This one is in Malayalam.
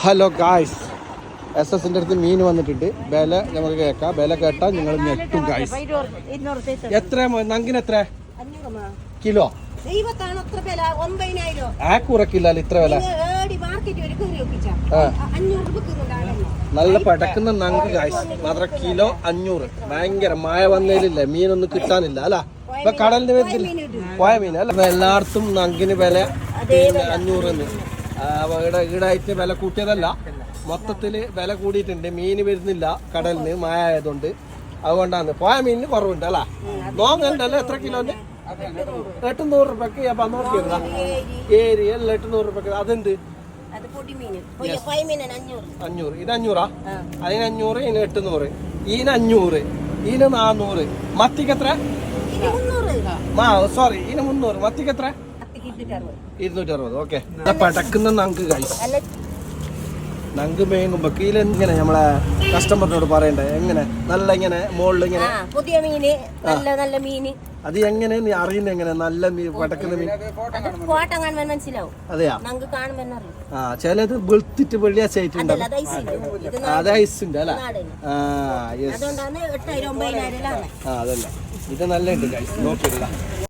ഹലോ ഗായ്സ്, SS-ന്റെ അടുത്ത് മീൻ വന്നിട്ടുണ്ട്. വില നമുക്ക് കേൾക്കാം. വില കേട്ടാൽ നിങ്ങൾ ഞെട്ടും ഗായ്സ്. എത്ര നങ്കിന് എത്ര കിലോ? കുറക്കില്ല ഇത്ര വില. നല്ല പടക്കുന്ന നങ്ക് ഗായ്സ്. മാത്രം കിലോ 500. ഭയങ്കര മഴ വന്നതിലില്ല, മീനൊന്നും കിട്ടാനില്ല അല്ല. ഇപ്പൊ കടലിന് വരുന്നില്ല, പോയ മീൻ അല്ല. എല്ലായിടത്തും നങ്കിന് വില 500. ഈടായിട്ട് വില കൂട്ടിയതല്ല, മൊത്തത്തില് വില കൂടിയിട്ടുണ്ട്. മീന് വരുന്നില്ല കടലിന്, മഴ ആയതുകൊണ്ട്. അതുകൊണ്ടാണ് പോയ മീനിന് കുറവുണ്ട് അല്ല. നോങ്ങണ്ടല്ലോ എത്ര കിലോന്? 800 രൂപക്ക്. അപ്പൊ നോക്കിയിരുന്ന ഏരി എല്ലാം 800 രൂപക്ക്. അതെന്ത് 500? ഇത് 500ആ? അതിന് 500, ഇതിന് 800, ഇതിന് 500, ഇതിന് 400. മത്തിക്ക് എത്ര? സോറി, ഇതിന് 300. മത്തിക്ക് എത്ര? 260. ഓക്കെ. പടക്കുന്ന നങ്ക് ഗൈസ്. നങ്ക് മേങ്ങുമ്പോ കീലെങ്ങനെ നമ്മളെ കസ്റ്റമറിനോട് പറയണ്ടേ? എങ്ങനെ നല്ല ഇങ്ങനെ മോളിൽ ഇങ്ങനെ പുതിയ മീന്, നല്ല മീന്. അത് എങ്ങനെ നീ അറിയുന്ന? എങ്ങനെ നല്ല മീൻ പടക്കുന്ന മീൻ? മനസ്സിലാവും. അതെയാ? ചിലത് വെളുത്തിട്ട് വെള്ളിയാഴ്ച ആയിട്ടുണ്ട്. അത് ഐസുണ്ട് അല്ല? അതല്ല, ഇത് നല്ല ഉണ്ട് ഗൈസ്. നോക്കിയില്ല.